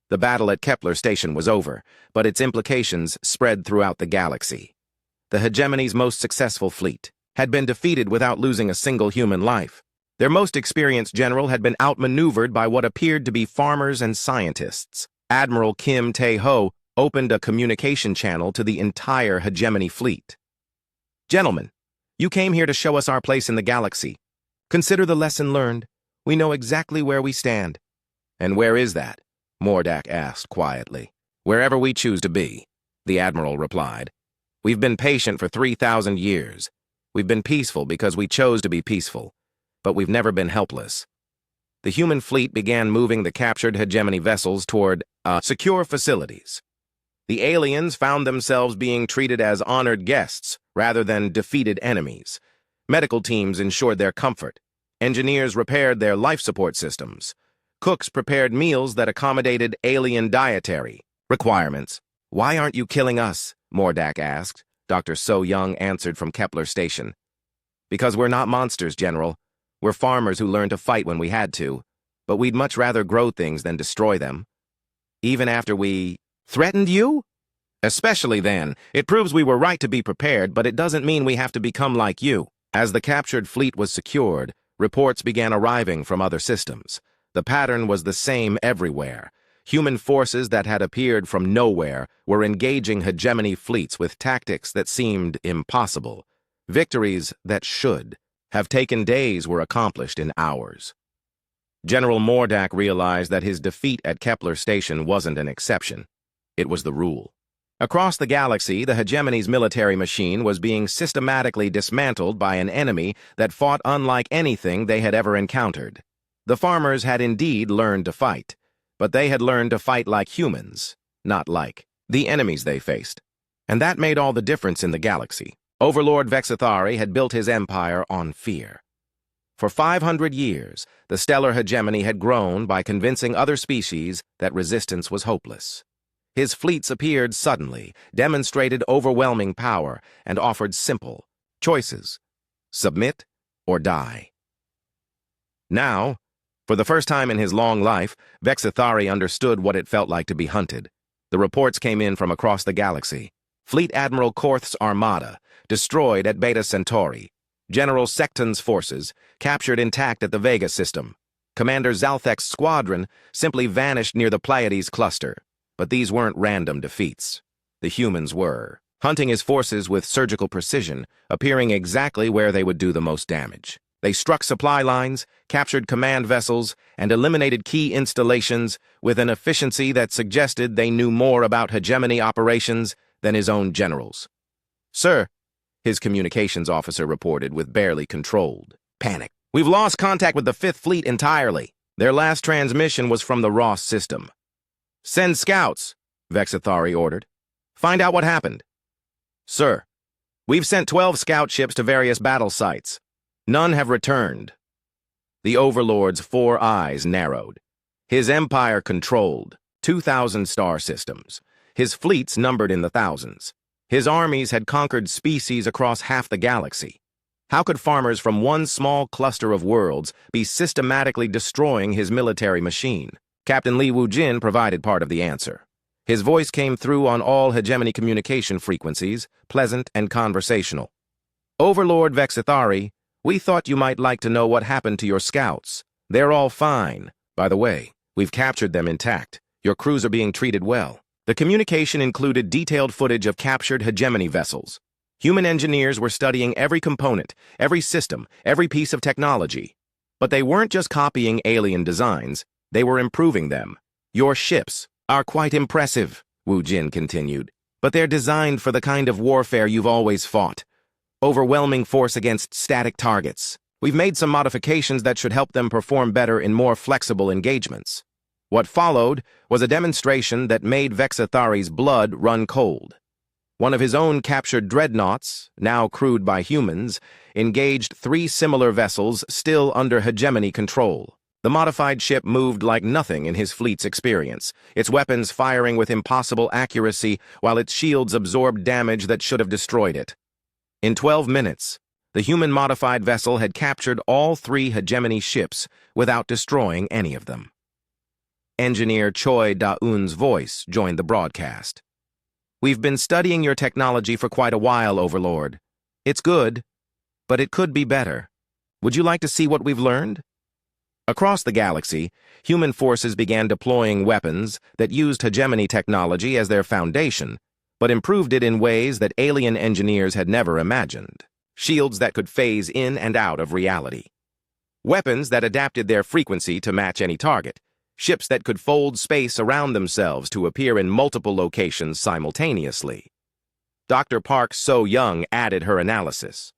The battle at Kepler Station was over, but its implications spread throughout the galaxy. The hegemony's most successful fleet had been defeated without losing a single human life. Their most experienced general had been outmaneuvered by what appeared to be farmers and scientists. Admiral Kim Tae-ho opened a communication channel to the entire hegemony fleet. "Gentlemen, you came here to show us our place in the galaxy. Consider the lesson learned. We know exactly where we stand." "And where is that?" Mordak asked quietly. "Wherever we choose to be," the Admiral replied. "We've been patient for 3,000 years. We've been peaceful because we chose to be peaceful, but we've never been helpless." The human fleet began moving the captured hegemony vessels toward secure facilities. The aliens found themselves being treated as honored guests rather than defeated enemies. Medical teams ensured their comfort. Engineers repaired their life support systems. Cooks prepared meals that accommodated alien dietary requirements. "Why aren't you killing us?" Mordak asked. Dr. So Young answered from Kepler Station. "Because we're not monsters, General. We're farmers who learned to fight when we had to, but we'd much rather grow things than destroy them. Even after we threatened you? Especially then. It proves we were right to be prepared, but it doesn't mean we have to become like you." As the captured fleet was secured, reports began arriving from other systems. The pattern was the same everywhere. Human forces that had appeared from nowhere were engaging hegemony fleets with tactics that seemed impossible. Victories that should have taken days were accomplished in hours. General Mordak realized that his defeat at Kepler Station wasn't an exception. It was the rule. Across the galaxy, the hegemony's military machine was being systematically dismantled by an enemy that fought unlike anything they had ever encountered. The farmers had indeed learned to fight, but they had learned to fight like humans, not like the enemies they faced. And that made all the difference in the galaxy. Overlord Vexithari had built his empire on fear. For 500 years, the stellar hegemony had grown by convincing other species that resistance was hopeless. His fleets appeared suddenly, demonstrated overwhelming power, and offered simple choices: submit or die. Now, for the first time in his long life, Vexithari understood what it felt like to be hunted. The reports came in from across the galaxy. Fleet Admiral Korth's armada, destroyed at Beta Centauri. General Secton's forces, captured intact at the Vega system. Commander Zalthek's squadron simply vanished near the Pleiades cluster. But these weren't random defeats. The humans were. Hunting his forces with surgical precision, appearing exactly where they would do the most damage. They struck supply lines, captured command vessels, and eliminated key installations with an efficiency that suggested they knew more about hegemony operations than his own generals. "Sir," his communications officer reported with barely controlled panic, "we've lost contact with the Fifth Fleet entirely. Their last transmission was from the Ross system." "Send scouts," Vexithari ordered. "Find out what happened." "Sir, we've sent 12 scout ships to various battle sites. None have returned." The Overlord's 4 eyes narrowed. His empire controlled 2,000 star systems. His fleets numbered in the thousands. His armies had conquered species across half the galaxy. How could farmers from one small cluster of worlds be systematically destroying his military machine? Captain Li Wujin provided part of the answer. His voice came through on all hegemony communication frequencies, pleasant and conversational. "Overlord Vexithari, we thought you might like to know what happened to your scouts. They're all fine. By the way, We've captured them intact. Your crews are being treated well. The communication included detailed footage of captured hegemony vessels. Human engineers were studying every component, every system, every piece of technology. But they weren't just copying alien designs, they were improving them. Your ships are quite impressive, Wu Jin continued, but they're designed for the kind of warfare you've always fought. Overwhelming force against static targets. We've made some modifications that should help them perform better in more flexible engagements. What followed was a demonstration that made Vexathari's blood run cold. One of his own captured dreadnoughts, now crewed by humans, engaged 3 similar vessels still under hegemony control. The modified ship moved like nothing in his fleet's experience, its weapons firing with impossible accuracy while its shields absorbed damage that should have destroyed it. In 12 minutes, the human-modified vessel had captured all 3 hegemony ships without destroying any of them. Engineer Choi Da-eun's voice joined the broadcast. We've been studying your technology for quite a while, Overlord. It's good, but it could be better. Would you like to see what we've learned? Across the galaxy, human forces began deploying weapons that used hegemony technology as their foundation, but improved it in ways that alien engineers had never imagined. Shields that could phase in and out of reality. Weapons that adapted their frequency to match any target. Ships that could fold space around themselves to appear in multiple locations simultaneously. Dr. Park So-young added her analysis.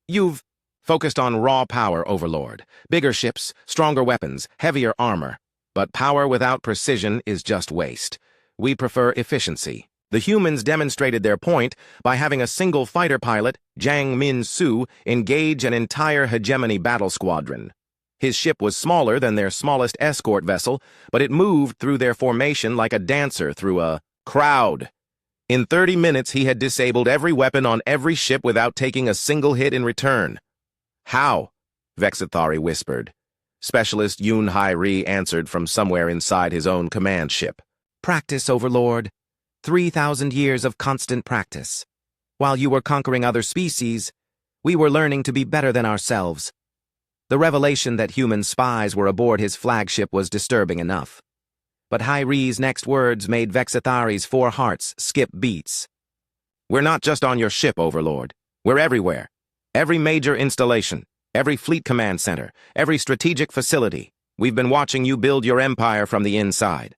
You've focused on raw power, Overlord. Bigger ships, stronger weapons, heavier armor. But power without precision is just waste. We prefer efficiency. The humans demonstrated their point by having a single fighter pilot, Jang Min-soo, engage an entire hegemony battle squadron. His ship was smaller than their smallest escort vessel, but it moved through their formation like a dancer through a crowd. In 30 minutes, he had disabled every weapon on every ship without taking a single hit in return. How? Vexathari whispered. Specialist Yoon Hai-ri answered from somewhere inside his own command ship. Practice, Overlord. 3,000 years of constant practice. While you were conquering other species, we were learning to be better than ourselves. The revelation that human spies were aboard his flagship was disturbing enough. But Hai-ri's next words made Vexathari's 4 hearts skip beats. We're not just on your ship, Overlord. We're everywhere. Every major installation, every fleet command center, every strategic facility. We've been watching you build your empire from the inside.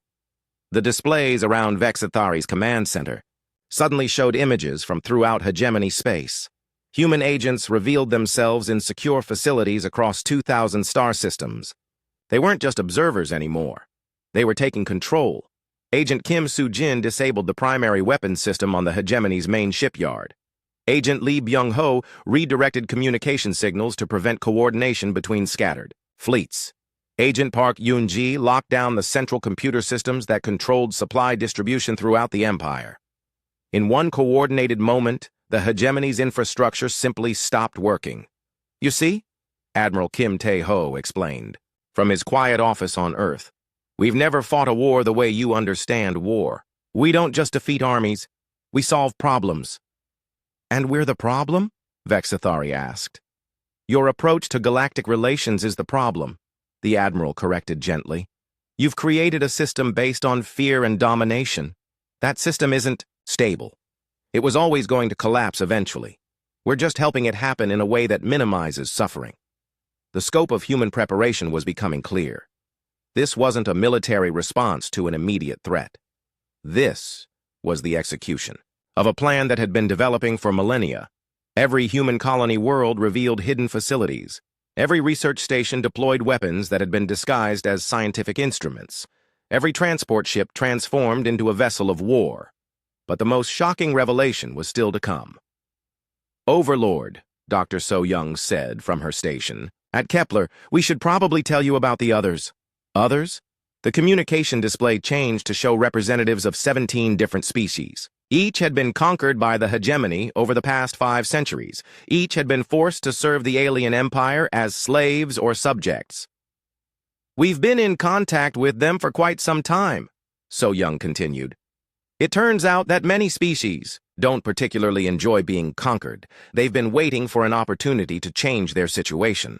The displays around Vexathari's command center suddenly showed images from throughout hegemony space. Human agents revealed themselves in secure facilities across 2,000 star systems. They weren't just observers anymore. They were taking control. Agent Kim Soo-jin disabled the primary weapons system on the hegemony's main shipyard. Agent Lee Byung-ho redirected communication signals to prevent coordination between scattered fleets. Agent Park Yoon-ji locked down the central computer systems that controlled supply distribution throughout the empire. In one coordinated moment, the hegemony's infrastructure simply stopped working. You see? Admiral Kim Tae-ho explained, from his quiet office on Earth. We've never fought a war the way you understand war. We don't just defeat armies, we solve problems. And we're the problem? Vexathari asked. Your approach to galactic relations is the problem, the Admiral corrected gently. You've created a system based on fear and domination. That system isn't stable. It was always going to collapse eventually. We're just helping it happen in a way that minimizes suffering. The scope of human preparation was becoming clear. This wasn't a military response to an immediate threat. This was the execution of a plan that had been developing for millennia. Every human colony world revealed hidden facilities. Every research station deployed weapons that had been disguised as scientific instruments. Every transport ship transformed into a vessel of war. But the most shocking revelation was still to come. Overlord, Dr. So-young said from her station. At Kepler, we should probably tell you about the others. Others? The communication display changed to show representatives of 17 different species. Each had been conquered by the hegemony over the past 5 centuries. Each had been forced to serve the alien empire as slaves or subjects. We've been in contact with them for quite some time, So-young continued. It turns out that many species don't particularly enjoy being conquered. They've been waiting for an opportunity to change their situation.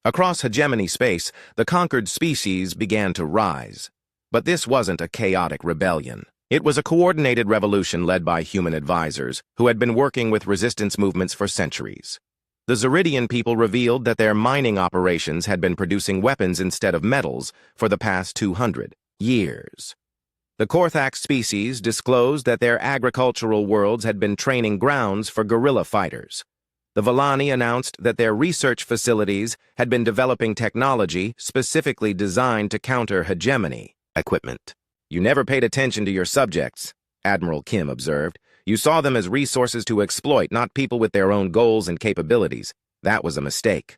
Across hegemony space, the conquered species began to rise. But this wasn't a chaotic rebellion. It was a coordinated revolution led by human advisors who had been working with resistance movements for centuries. The Zeridian people revealed that their mining operations had been producing weapons instead of metals for the past 200 years. The Korthax species disclosed that their agricultural worlds had been training grounds for guerrilla fighters. The Villani announced that their research facilities had been developing technology specifically designed to counter hegemony equipment. "You never paid attention to your subjects," Admiral Kim observed. "You saw them as resources to exploit, not people with their own goals and capabilities. That was a mistake."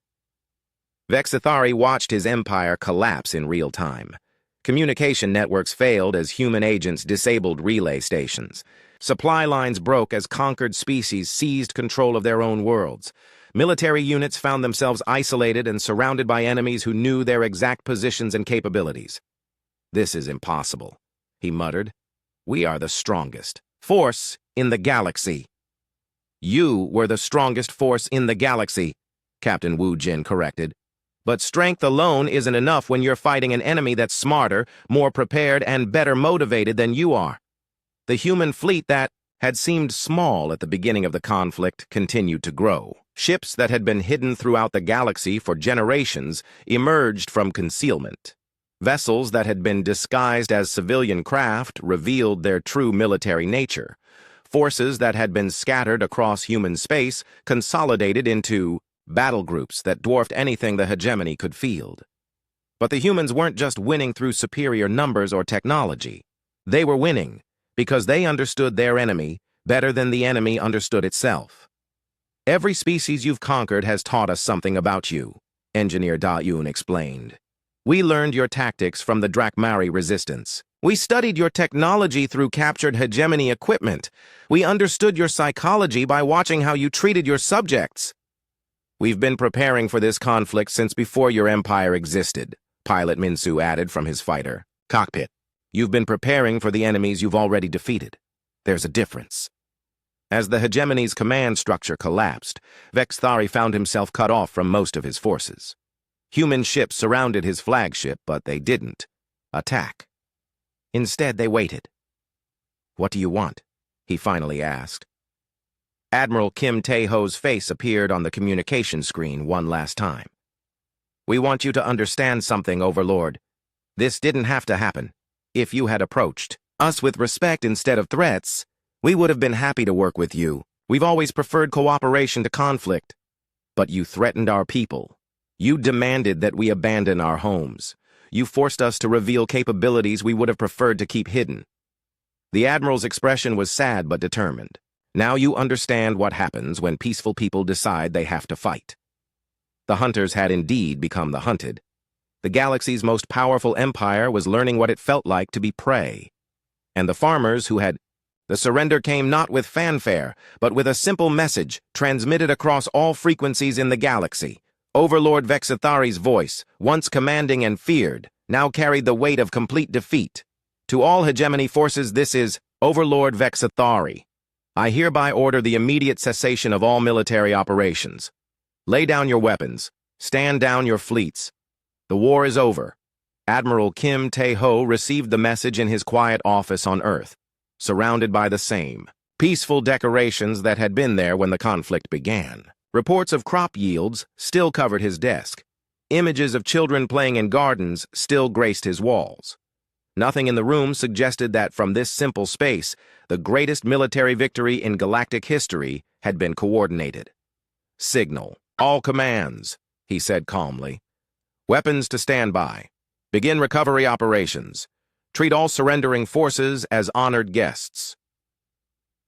Vexithari watched his empire collapse in real time. Communication networks failed as human agents disabled relay stations. Supply lines broke as conquered species seized control of their own worlds. Military units found themselves isolated and surrounded by enemies who knew their exact positions and capabilities. "This is impossible," he muttered. "We are the strongest force in the galaxy." "You were the strongest force in the galaxy," Captain Wu Jin corrected. "But strength alone isn't enough when you're fighting an enemy that's smarter, more prepared, and better motivated than you are." The human fleet that had seemed small at the beginning of the conflict continued to grow. Ships that had been hidden throughout the galaxy for generations emerged from concealment. Vessels that had been disguised as civilian craft revealed their true military nature. Forces that had been scattered across human space consolidated into battle groups that dwarfed anything the hegemony could field. But the humans weren't just winning through superior numbers or technology. They were winning because they understood their enemy better than the enemy understood itself. "Every species you've conquered has taught us something about you," Engineer Da-Yoon explained. "We learned your tactics from the Drakmari resistance. We studied your technology through captured hegemony equipment. We understood your psychology by watching how you treated your subjects. We've been preparing for this conflict since before your empire existed," Pilot Minsu added from his fighter cockpit. "You've been preparing for the enemies you've already defeated. There's a difference." As the hegemony's command structure collapsed, Vexthari found himself cut off from most of his forces. Human ships surrounded his flagship, but they didn't attack. Instead, they waited. "What do you want?" he finally asked. Admiral Kim Tae-ho's face appeared on the communication screen one last time. "We want you to understand something, Overlord. This didn't have to happen. If you had approached us with respect instead of threats, we would have been happy to work with you. We've always preferred cooperation to conflict. But you threatened our people. You demanded that we abandon our homes. You forced us to reveal capabilities we would have preferred to keep hidden." The Admiral's expression was sad but determined. "Now you understand what happens when peaceful people decide they have to fight." The hunters had indeed become the hunted. The galaxy's most powerful empire was learning what it felt like to be prey. And the farmers who had... The surrender came not with fanfare, but with a simple message transmitted across all frequencies in the galaxy. Overlord Vexithari's voice, once commanding and feared, now carried the weight of complete defeat. "To all hegemony forces, this is Overlord Vexithari. I hereby order the immediate cessation of all military operations. Lay down your weapons. Stand down your fleets. The war is over." Admiral Kim Tae-ho received the message in his quiet office on Earth, surrounded by the same peaceful decorations that had been there when the conflict began. Reports of crop yields still covered his desk. Images of children playing in gardens still graced his walls. Nothing in the room suggested that from this simple space, the greatest military victory in galactic history had been coordinated. "Signal. All commands," he said calmly. "Weapons to stand by. Begin recovery operations. Treat all surrendering forces as honored guests."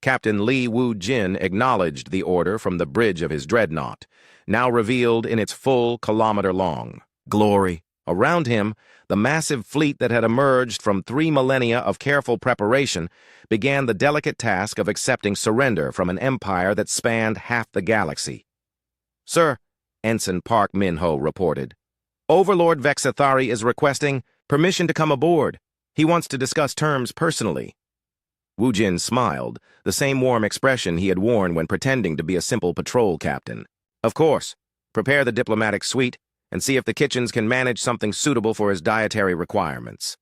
Captain Lee Wu Jin acknowledged the order from the bridge of his dreadnought, now revealed in its full kilometer-long glory. Around him, the massive fleet that had emerged from 3 millennia of careful preparation began the delicate task of accepting surrender from an empire that spanned half the galaxy. "Sir," Ensign Park Min-ho reported, "Overlord Vexithari is requesting permission to come aboard. He wants to discuss terms personally." Wu Jin smiled, the same warm expression he had worn when pretending to be a simple patrol captain. "Of course. Prepare the diplomatic suite and see if the kitchens can manage something suitable for his dietary requirements.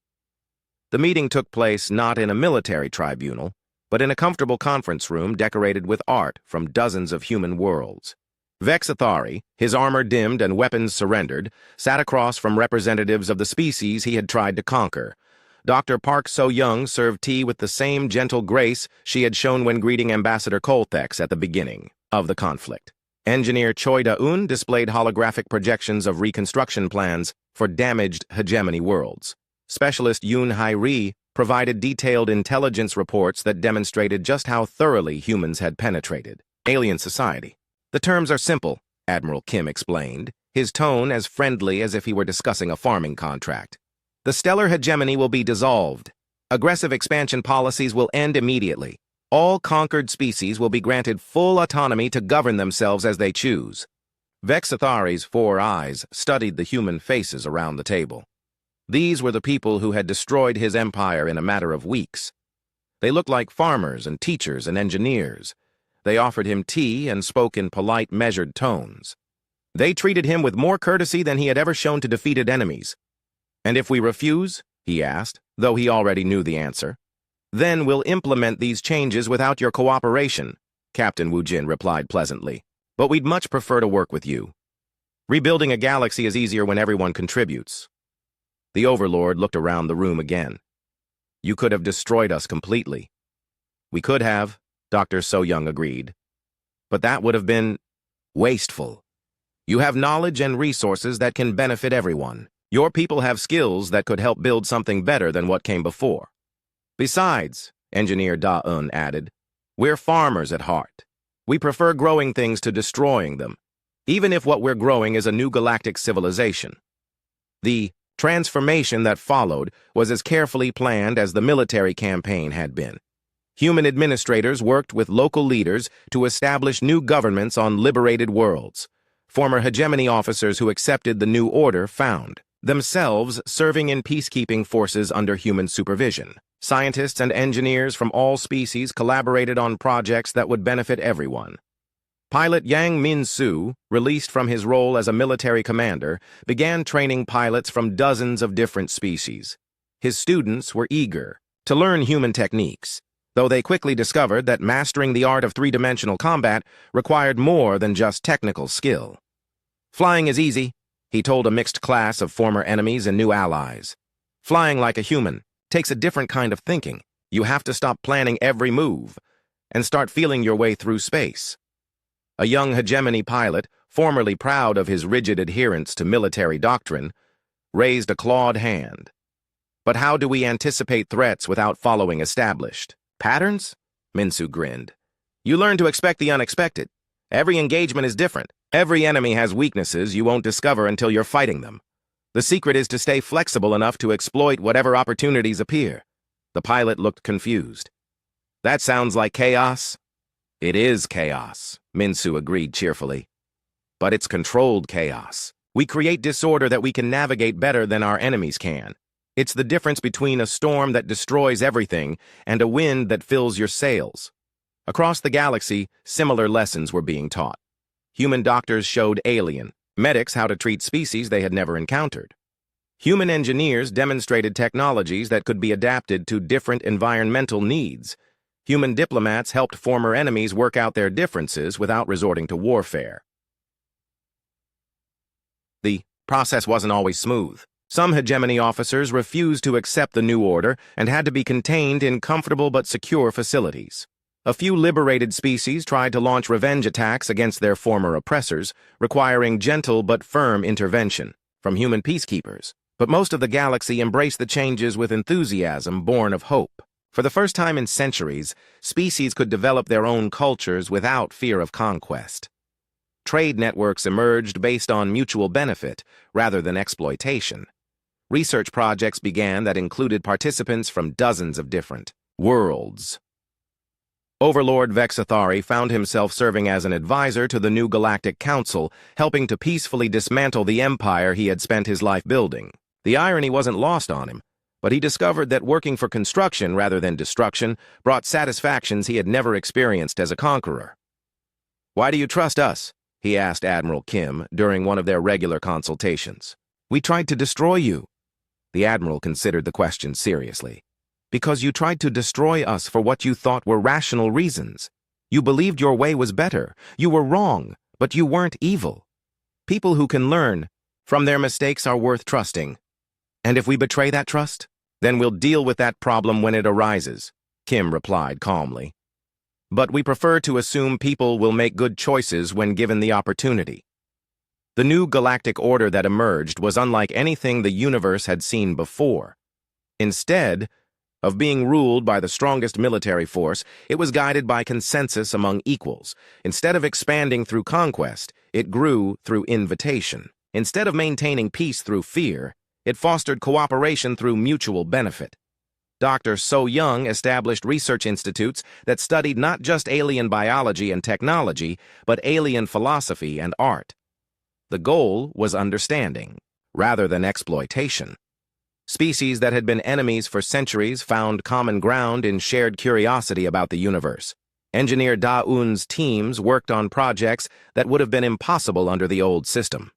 The meeting took place not in a military tribunal, but in a comfortable conference room decorated with art from dozens of human worlds. Vexathari, his armor dimmed and weapons surrendered, sat across from representatives of the species he had tried to conquer. Dr. Park So-young served tea with the same gentle grace she had shown when greeting Ambassador Colthex at the beginning of the conflict. Engineer Choi Da-un displayed holographic projections of reconstruction plans for damaged hegemony worlds. Specialist Yoon Hai-ri provided detailed intelligence reports that demonstrated just how thoroughly humans had penetrated alien society. The terms are simple, Admiral Kim explained, his tone as friendly as if he were discussing a farming contract. The stellar hegemony will be dissolved. Aggressive expansion policies will end immediately. All conquered species will be granted full autonomy to govern themselves as they choose. Vexathari's 4 eyes studied the human faces around the table. These were the people who had destroyed his empire in a matter of weeks. They looked like farmers and teachers and engineers. They offered him tea and spoke in polite, measured tones. They treated him with more courtesy than he had ever shown to defeated enemies. "And if we refuse?" he asked, though he already knew the answer. "Then we'll implement these changes without your cooperation," Captain Wu Jin replied pleasantly. "But we'd much prefer to work with you. Rebuilding a galaxy is easier when everyone contributes." The Overlord looked around the room again. "You could have destroyed us completely." "We could have," Dr. So-young agreed. "But that would have been wasteful. You have knowledge and resources that can benefit everyone. Your people have skills that could help build something better than what came before. Besides," Engineer Da-un added, "we're farmers at heart. We prefer growing things to destroying them, even if what we're growing is a new galactic civilization." The transformation that followed was as carefully planned as the military campaign had been. Human administrators worked with local leaders to establish new governments on liberated worlds. Former hegemony officers who accepted the new order found themselves serving in peacekeeping forces under human supervision. Scientists and engineers from all species collaborated on projects that would benefit everyone. Pilot Yang Min-soo, released from his role as a military commander, began training pilots from dozens of different species. His students were eager to learn human techniques, though they quickly discovered that mastering the art of three-dimensional combat required more than just technical skill. "Flying is easy," he told a mixed class of former enemies and new allies. "Flying like a human takes a different kind of thinking. You have to stop planning every move and start feeling your way through space." A young hegemony pilot, formerly proud of his rigid adherence to military doctrine, raised a clawed hand. "But how do we anticipate threats without following established patterns?" Minsu grinned. "You learn to expect the unexpected. Every engagement is different. Every enemy has weaknesses you won't discover until you're fighting them. The secret is to stay flexible enough to exploit whatever opportunities appear." The pilot looked confused. "That sounds like chaos." "It is chaos," Minsu agreed cheerfully. "But it's controlled chaos. We create disorder that we can navigate better than our enemies can. It's the difference between a storm that destroys everything and a wind that fills your sails." Across the galaxy, similar lessons were being taught. Human doctors showed alien medics how to treat species they had never encountered. Human engineers demonstrated technologies that could be adapted to different environmental needs. Human diplomats helped former enemies work out their differences without resorting to warfare. The process wasn't always smooth. Some hegemony officers refused to accept the new order and had to be contained in comfortable but secure facilities. A few liberated species tried to launch revenge attacks against their former oppressors, requiring gentle but firm intervention from human peacekeepers. But most of the galaxy embraced the changes with enthusiasm born of hope. For the first time in centuries, species could develop their own cultures without fear of conquest. Trade networks emerged based on mutual benefit rather than exploitation. Research projects began that included participants from dozens of different worlds. Overlord Vexathari found himself serving as an advisor to the new Galactic Council, helping to peacefully dismantle the empire he had spent his life building. The irony wasn't lost on him, but he discovered that working for construction rather than destruction brought satisfactions he had never experienced as a conqueror. "Why do you trust us?" he asked Admiral Kim during one of their regular consultations. "We tried to destroy you." The Admiral considered the question seriously. "Because you tried to destroy us for what you thought were rational reasons. You believed your way was better. You were wrong, but you weren't evil. People who can learn from their mistakes are worth trusting. And if we betray that trust, then we'll deal with that problem when it arises," Kim replied calmly. "But we prefer to assume people will make good choices when given the opportunity." The new galactic order that emerged was unlike anything the universe had seen before. Instead of being ruled by the strongest military force, it was guided by consensus among equals. Instead of expanding through conquest, it grew through invitation. Instead of maintaining peace through fear, it fostered cooperation through mutual benefit. Dr. So Young established research institutes that studied not just alien biology and technology, but alien philosophy and art. The goal was understanding, rather than exploitation. Species that had been enemies for centuries found common ground in shared curiosity about the universe. Engineer Da-Un's teams worked on projects that would have been impossible under the old system.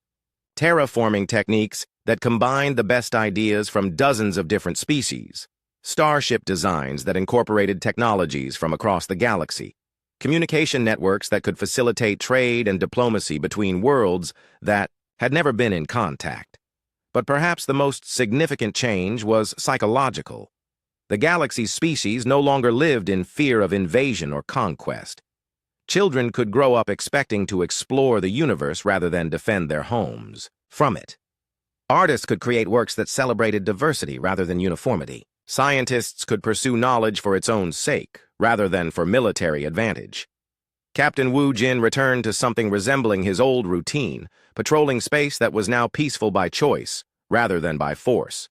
Terraforming techniques that combined the best ideas from dozens of different species. Starship designs that incorporated technologies from across the galaxy. Communication networks that could facilitate trade and diplomacy between worlds that had never been in contact. But perhaps the most significant change was psychological. The galaxy's species no longer lived in fear of invasion or conquest. Children could grow up expecting to explore the universe rather than defend their homes from it. Artists could create works that celebrated diversity rather than uniformity. Scientists could pursue knowledge for its own sake, rather than for military advantage. Captain Wu Jin returned to something resembling his old routine, patrolling space that was now peaceful by choice, rather than by force.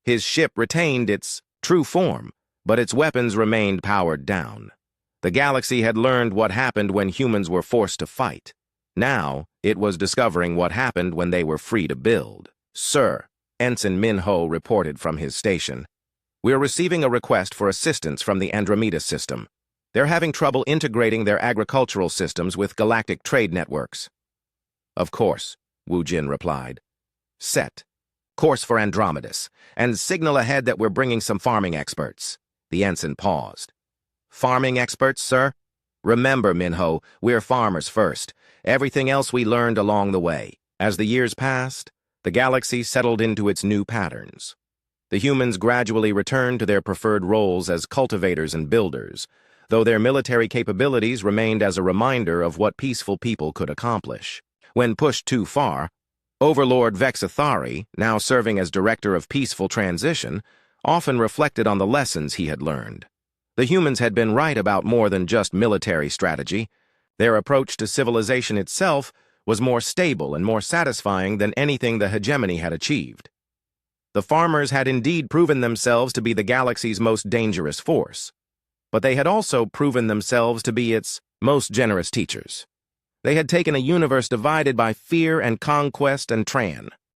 His ship retained its true form, but its weapons remained powered down. The galaxy had learned what happened when humans were forced to fight. Now, it was discovering what happened when they were free to build. "Sir," Ensign Min Ho reported from his station, "we are receiving a request for assistance from the Andromeda system. They're having trouble integrating their agricultural systems with galactic trade networks." "Of course," Wu Jin replied. "Set course for Andromedas, and signal ahead that we're bringing some farming experts." The ensign paused. "Farming experts, sir? Remember, Minho, we're farmers first. Everything else we learned along the way." As the years passed, the galaxy settled into its new patterns. The humans gradually returned to their preferred roles as cultivators and builders, though their military capabilities remained as a reminder of what peaceful people could accomplish. When pushed too far, Overlord Vexathari, now serving as Director of Peaceful Transition, often reflected on the lessons he had learned. The humans had been right about more than just military strategy. Their approach to civilization itself was more stable and more satisfying than anything the hegemony had achieved. The farmers had indeed proven themselves to be the galaxy's most dangerous force, but they had also proven themselves to be its most generous teachers. They had taken a universe divided by fear and conquest and